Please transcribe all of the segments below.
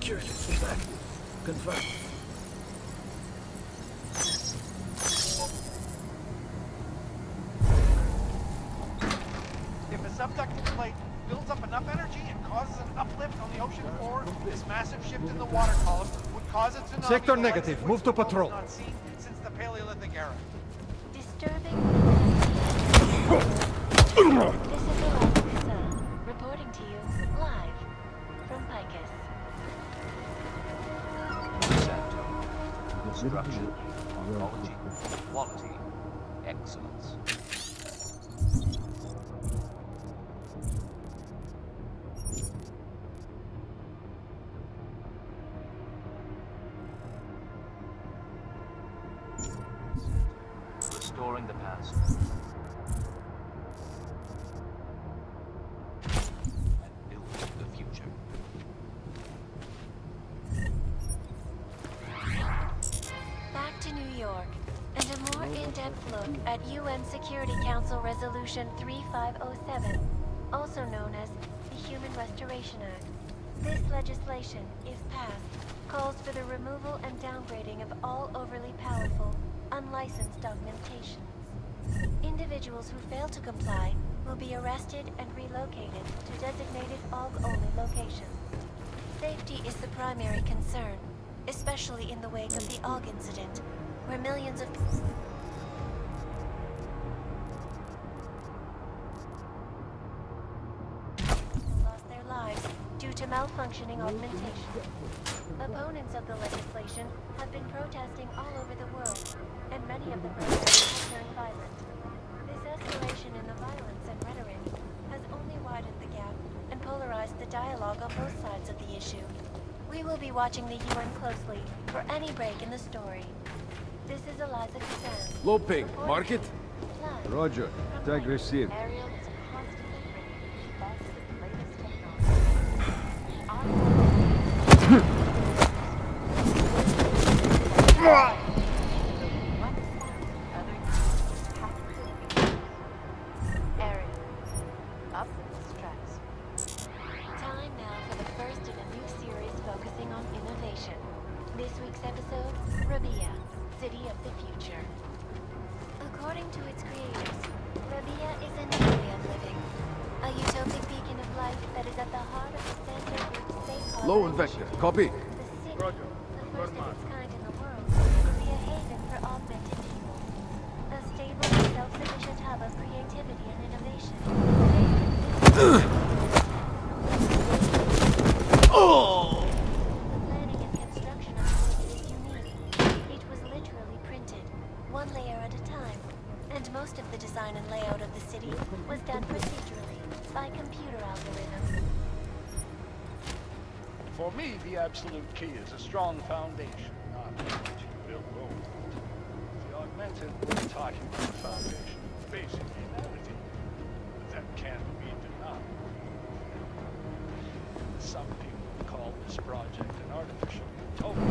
security. Exactly. Confirmed. If a subducting plate builds up enough energy and causes an uplift on the ocean floor, this massive shift in the water column would cause a tsunami. Sector negative. Move to patrol. Not seen since the Paleolithic era. Disturbing. This is Eliza, reporting to you live from Picus. Santo. Construction. Morphology. Quality. Excellence. Restoring the past. And building the future. Back to New York, and a more in-depth look at UN Security Council Resolution 3507, also known as the Human Restoration Act. This legislation, if passed, calls for the removal and downgrading of all overly powerful, unlicensed augmentations. Individuals who fail to comply will be arrested and relocated to designated AUG-only locations. Safety is the primary concern, especially in the wake of the AUG incident, where millions of people lost their lives due to malfunctioning augmentation. Opponents of the legislation have been protesting all over the world, and many of the protests have turned violent. This escalation in the violence and rhetoric has only widened the gap and polarized the dialogue on both sides of the issue. We will be watching the UN closely for any break in the story. This is Eliza Kazan. Low ping. Mark it. Live Roger. from Tag Picus. received. Ariel is constantly bringing the best and latest technology. Ariel, up the tracks. Time now for the first in a new series focusing on innovation. This week's episode, Rabia, City of the Future. According to its creators, Rabia is a new way of living. A utopic beacon of life that is at the heart of the Santo Group's safe harbor Low and vector. initiative. Copy. The city, Roger. the first of its kind in the world, will be a haven for augmented people. A stable and self-sufficient hub of creativity and innovation. The planning and construction of the city is unique. It was literally printed, one layer at a time, and most of the design and layout of the city was done procedurally by computer algorithms. For me, the absolute key is a strong foundation, not what you build over it. The augmented, we're talking about the foundation of basic humanity. That can't be denied. Some people call this project an artificial utopia.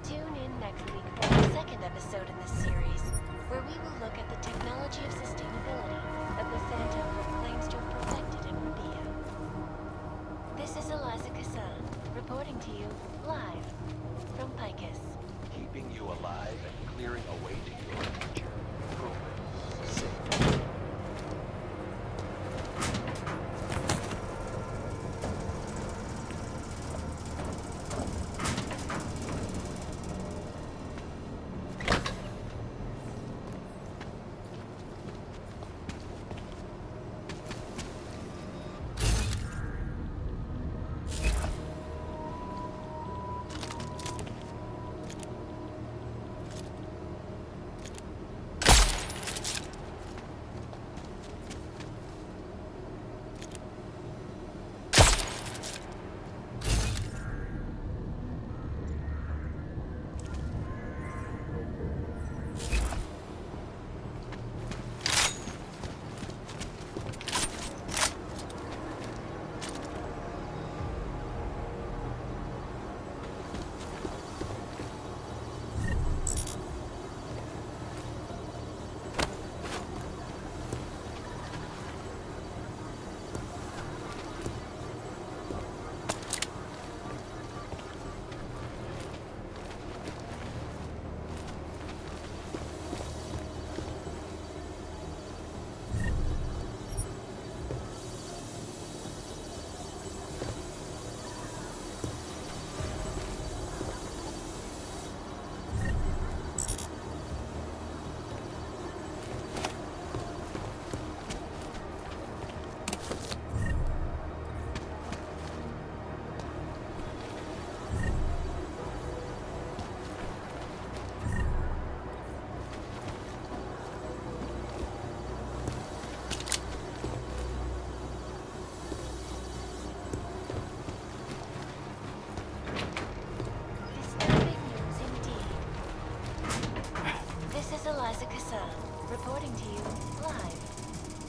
Tune in next week for the second episode in this series, where we will look at the technology of sustainability that the Santo Group claims to have perfected in Rabia. This is Eliza Kazan, reporting to you live from Picus. Keeping you alive and clearing a way to your future. Proven safe.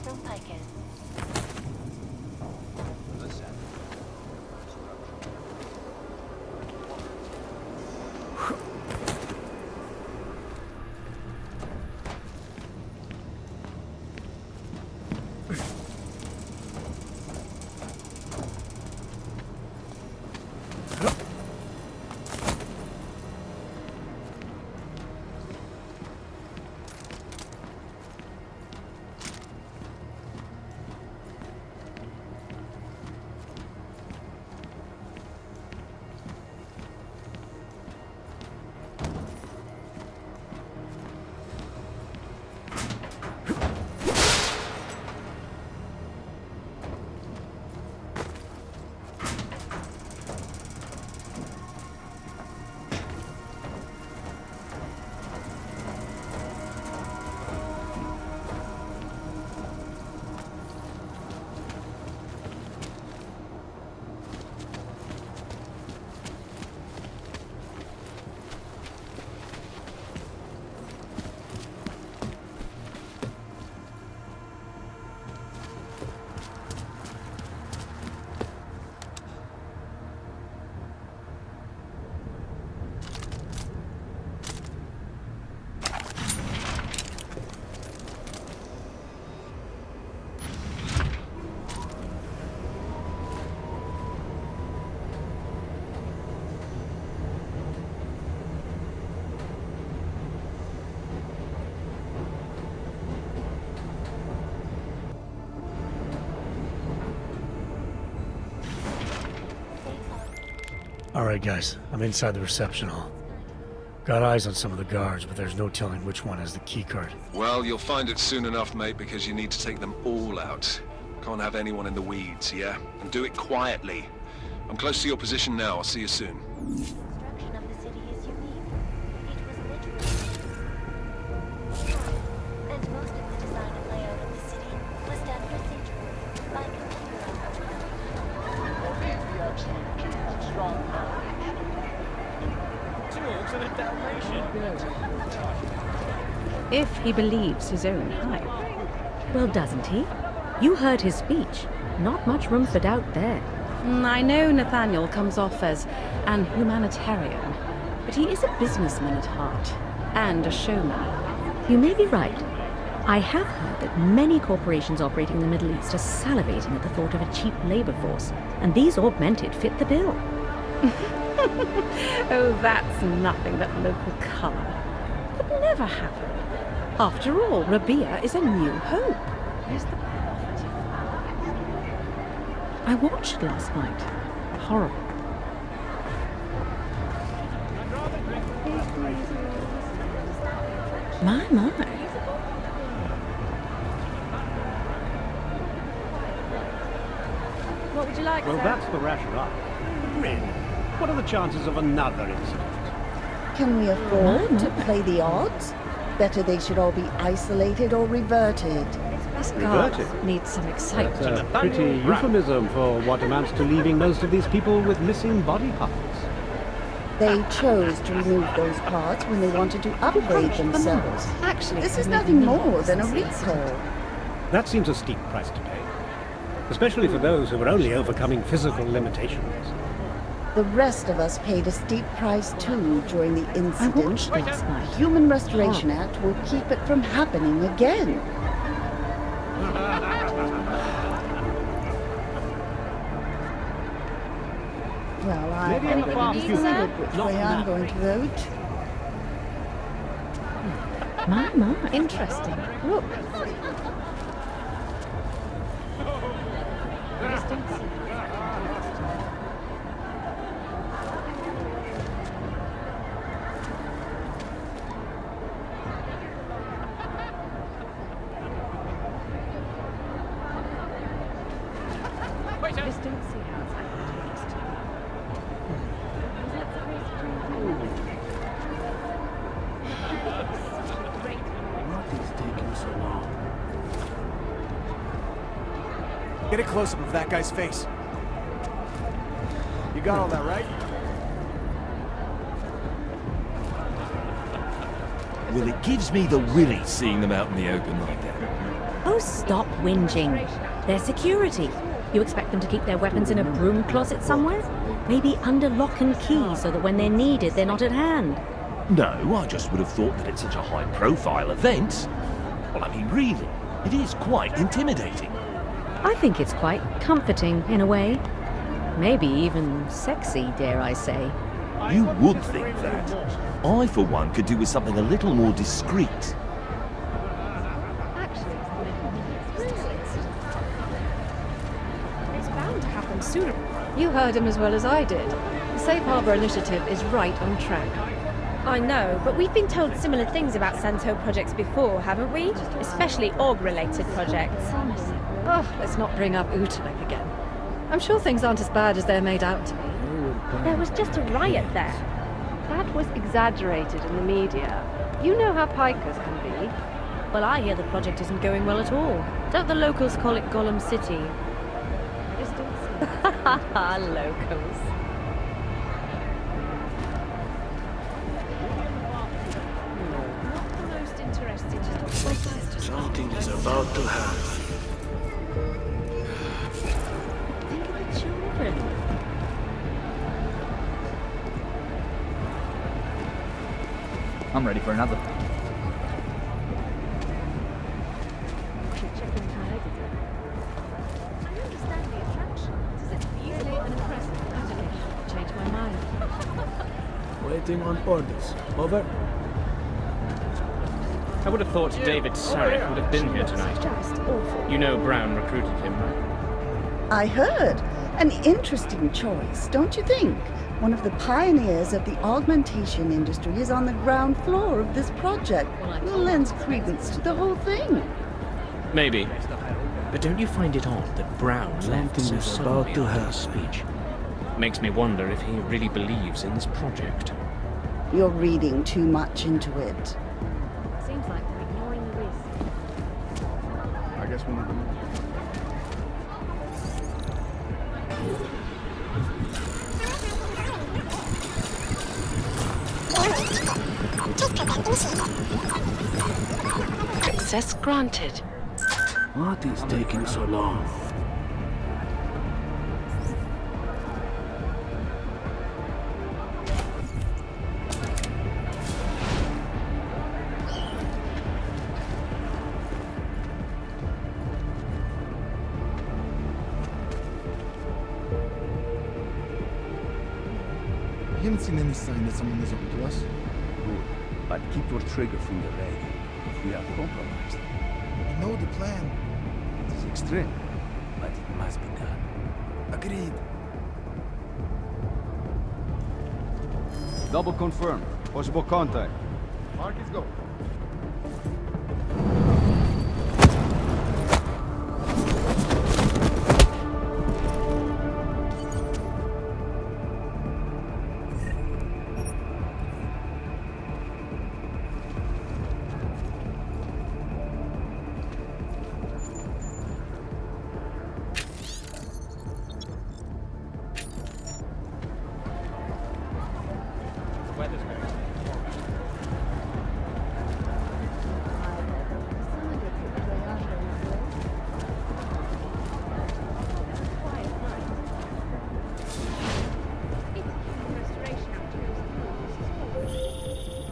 from Picus. Alright guys, I'm inside the reception hall. Got eyes on some of the guards, but there's no telling which one has the keycard. Well, you'll find it soon enough, mate, because you need to take them all out. Can't have anyone in the weeds, yeah? And do it quietly. I'm close to your position now. I'll see you soon. Construction of the city is unique. It was literally... And most of the design and layout of the city was done procedurally by computer. The absolute key is a strong foundation. Two orcs and a Dalmatian. If he believes his own hype. Well, doesn't he? You heard his speech. Not much room for doubt there. I know Nathaniel comes off as an humanitarian, but he is a businessman at heart, and a showman. You may be right. I have heard that many corporations operating in the Middle East are salivating at the thought of a cheap labor force, and these augmented fit the bill. Oh, that's nothing but local colour. Could never happen. After all, Rabia is a new hope. Where's the profit? I watched last night. Horrible. My. What would you like, Well, sir? that's the rationale. Really? What are the chances of another incident? Can we afford to play the odds? Better they should all be isolated or reverted. This guard Reverted? needs some That's excitement. a pretty euphemism for what amounts to leaving most of these people with missing body parts. They chose to remove those parts when they wanted to upgrade themselves. Actually, This is maybe nothing not more than a sensitive. recall. That seems a steep price to pay. Especially for those who are only overcoming physical limitations. The rest of us paid a steep price too during the I incident. watched last night. Human Restoration Act will keep it from happening again. Well, I Maybe in the far already future. decided which Not way I'm now. going to vote. My. Interesting. Look. Just don't see how it's advertised. What is taking so long? Get a close-up of that guy's face. You got all that right? Well, it gives me the willies seeing them out in the open like that. Oh, you stop whinging? They're security. You expect them to keep their weapons in a broom closet somewhere? Maybe under lock and key so that when they're needed, they're not at hand. No, I just would have thought that it's such a high-profile event. Well, I mean, really, it is quite intimidating. I think it's quite comforting, in a way. Maybe even sexy, dare I say. You would think that. I, for one, could do with something a little more discreet. It's bound to happen sooner. You heard him as well as I did. The Safe Harbor Initiative is right on track. I know, but we've been told similar things about Santo projects before, haven't we? Especially org-related projects. Oh, let's not bring up Utrecht again. I'm sure things aren't as bad as they're made out to be. There was just a riot there. That was exaggerated in the media. You know how pikers can be. Well, I hear the project isn't going well at all. Don't the locals call it Gollum City? Locals. Not the most interesting stuff. Something is about to happen. Think of the children. I'm ready for another. Change my mind. Waiting on orders. Over. I would have thought David Sarek would have been here tonight. You know Brown recruited him, right? I heard. An interesting choice, don't you think? One of the pioneers of the augmentation industry is on the ground floor of this project. Will lend credence to the whole thing. Maybe. But don't you find it odd that Brown left so suddenly after his speech? Makes me wonder if he really believes in this project. You're reading too much into it. Seems like we're ignoring the risk. I guess we need to move. Access granted. What is taking so long? You haven't seen any sign that someone is up to us? Good. But keep your trigger finger ready. If we are compromised. We know the plan. It is extreme, but it must be done. Agreed. Double confirm. Possible contact. Mark is go.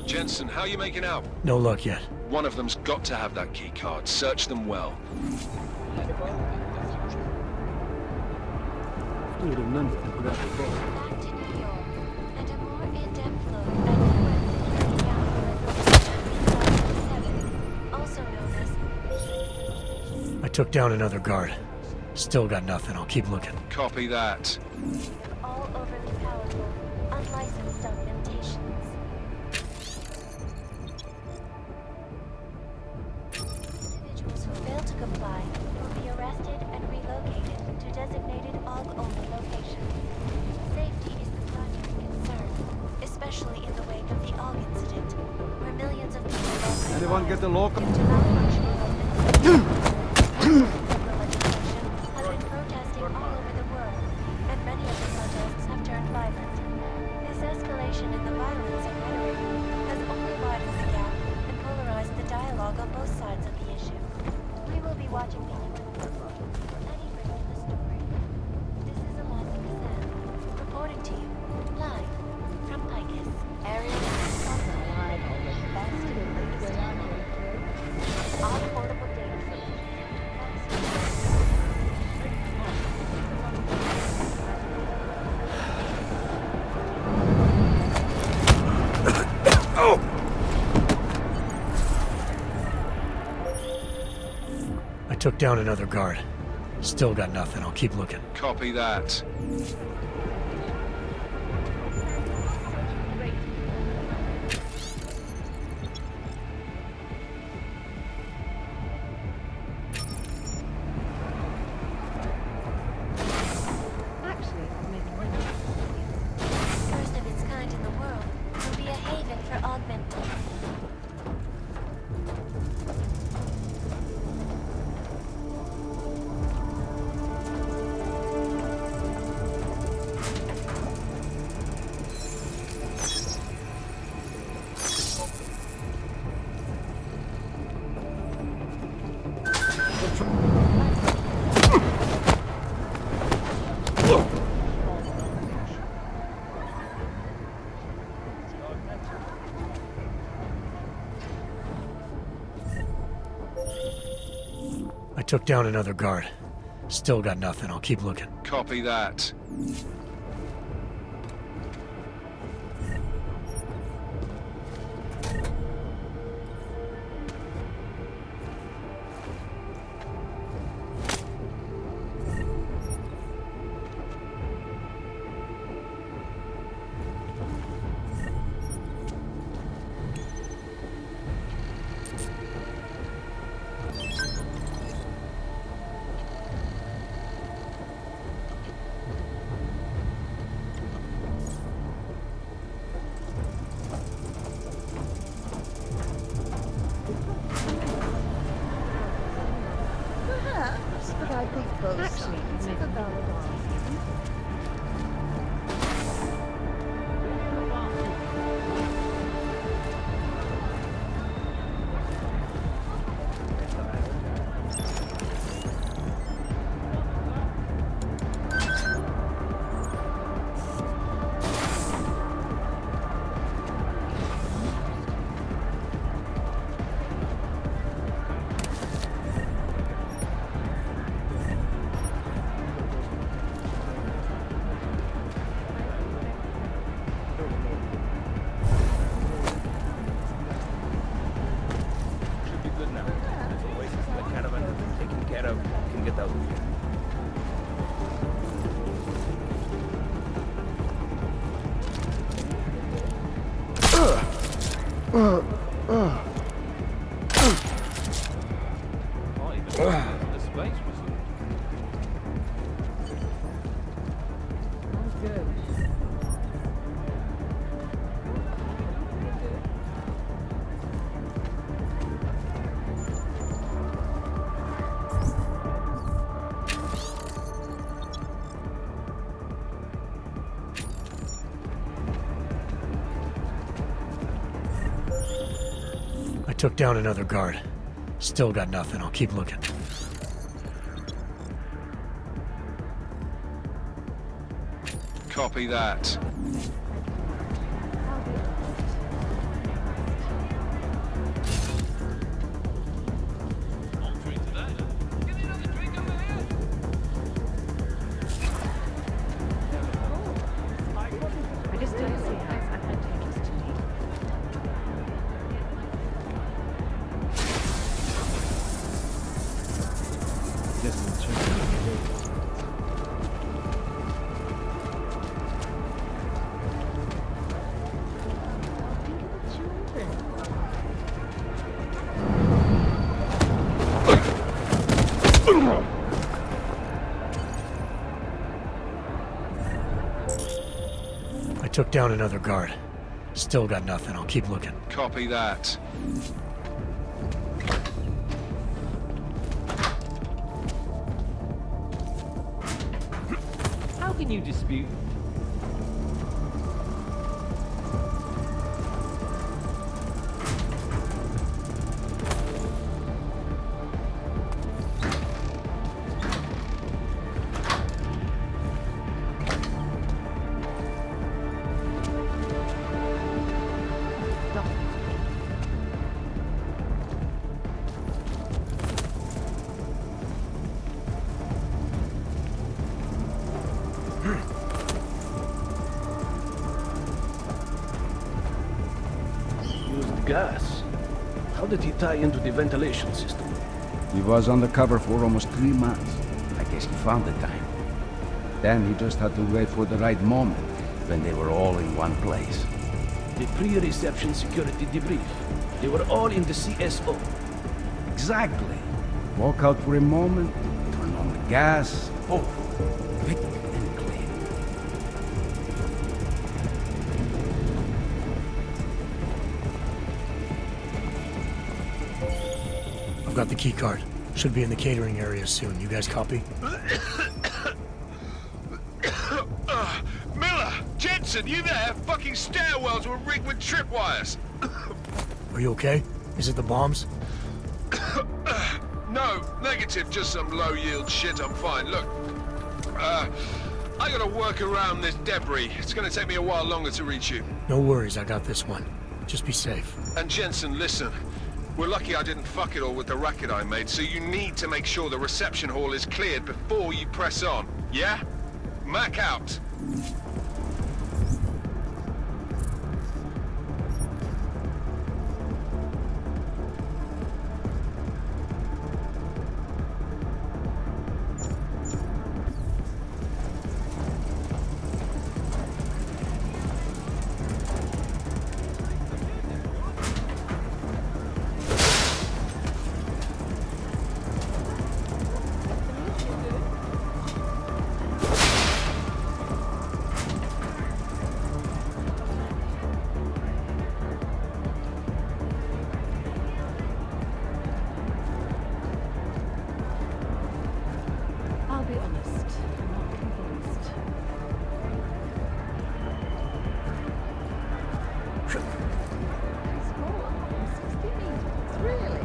Jensen, how are you making out? No luck yet. One of them's got to have that key card. Search them well. Back to New York, and a more in-depth look at UN also known as... I took down another guard. Still got nothing. I'll keep looking. Copy that. all overly powerful, unlicensed augmentations. Individuals who fail to comply will be arrested and relocated to designated AUG-only locations. Safety is the primary concern, especially in the wake of the AUG incident, where millions of people lost their Anyone get the local? due to malfunctioning of the has been protesting all over the world, and many of the protests have turned violent. This escalation in the violence and rhetoric has only widened the gap and polarized the dialogue on both sides of the issue. We will be watching the human world. Any brings the story. This is Eliza Kazan, reporting to you, live, from Picus. Area Arrival with best and latest technology. all portable data solutions. I took down another guard. Still got nothing. I'll keep looking. Copy that. First of its kind in the world, will be a haven for augmented. I took down another guard. Still got nothing. I'll keep looking. Copy that. Perhaps, but I think both sides have a valid argument. Should be good now. There's a oasis in the caravan has been taken care of. Can get out of here. Oh, even the space was I took down another guard. Still got nothing. I'll keep looking. Copy that. I just don't see how it's advantageous to me. I took down another guard. Still got nothing. I'll keep looking. Copy that. How can you dispute? How did he tie into the ventilation system? He was undercover for almost 3 months. I guess he found the time. Then he just had to wait for the right moment, when they were all in one place. The pre-reception security debrief. They were all in the CSO. Exactly. Walk out for a moment, turn on the gas, oh, quick and clean. I've got the key card. Should be in the catering area soon. You guys copy? Miller! Jensen, you there? Fucking stairwells were rigged with tripwires. Are you okay? Is it the bombs? No, negative, just some low-yield shit, I'm fine. Look, I gotta work around this debris. It's gonna take me a while longer to reach you. No worries, I got this one. Just be safe. And Jensen, listen. We're lucky I didn't fuck it all with the racket I made, so you need to make sure the reception hall is cleared before you press on, yeah? Mac out. I'll be honest, I'm not convinced. Really?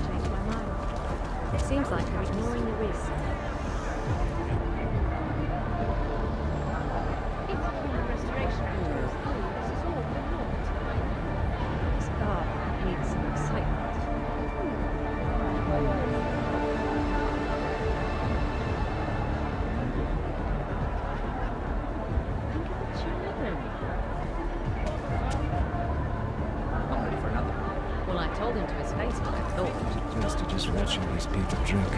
Changed my mind. It seems like they're ignoring the risk. This bar needs some excitement. Think of the children. I'm ready for another. Well, I told him to his face what I thought. Just watching these people drink.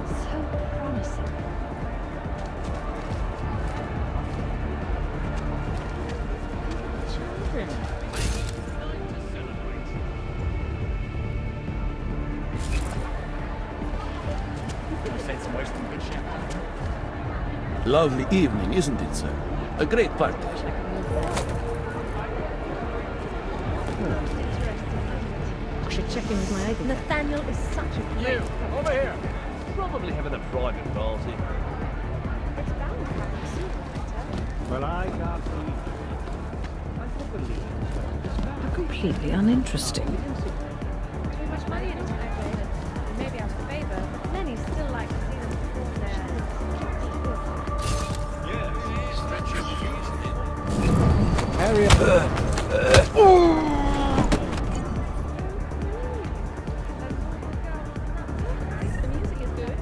So promising. Children. Lovely evening, isn't it, sir? A great party. I should check in with my agent. Nathaniel is such a great... Over here! Probably having a private party. It's bound to happen sooner or later. Well, I can't believe it. I can't believe it. How completely uninteresting. Too much money in it, I played. And maybe out of favor, many still like to see them perform their... Harry up. The music is good.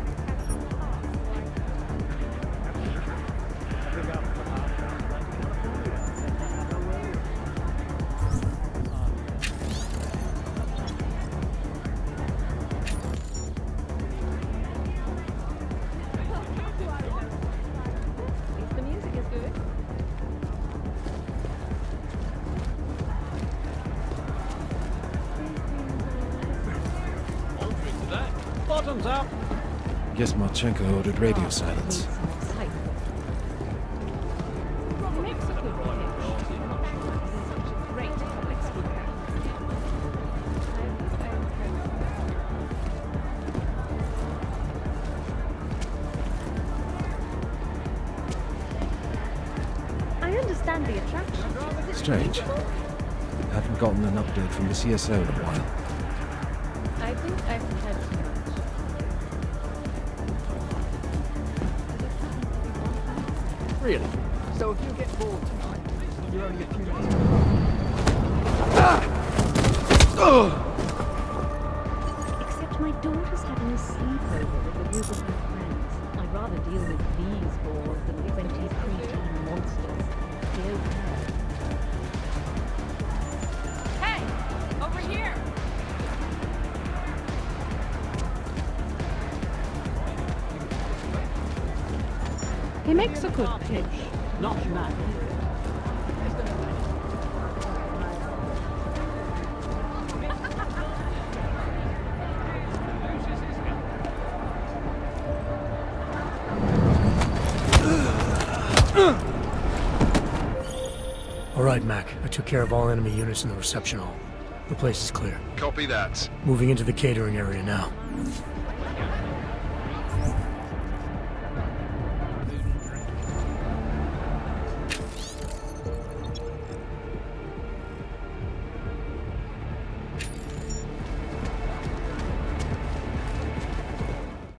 The music is good. Bottoms up. Guess Marchenko ordered radio silence. Great public speaker. I understand the attraction. Strange. Haven't gotten an update from the CSO in a while. I think I've had too much. Really? So if you get bored tonight, you're only a few minutes. Except my daughter's having a sleepover with the group of my friends. I'd rather deal with these bores than 20 preteen monsters. Stay over there. Hey! Over here! He makes a good pitch. Not mad. All right, Mac. I took care of all enemy units in the reception hall. The place is clear. Copy that. Moving into the catering area now.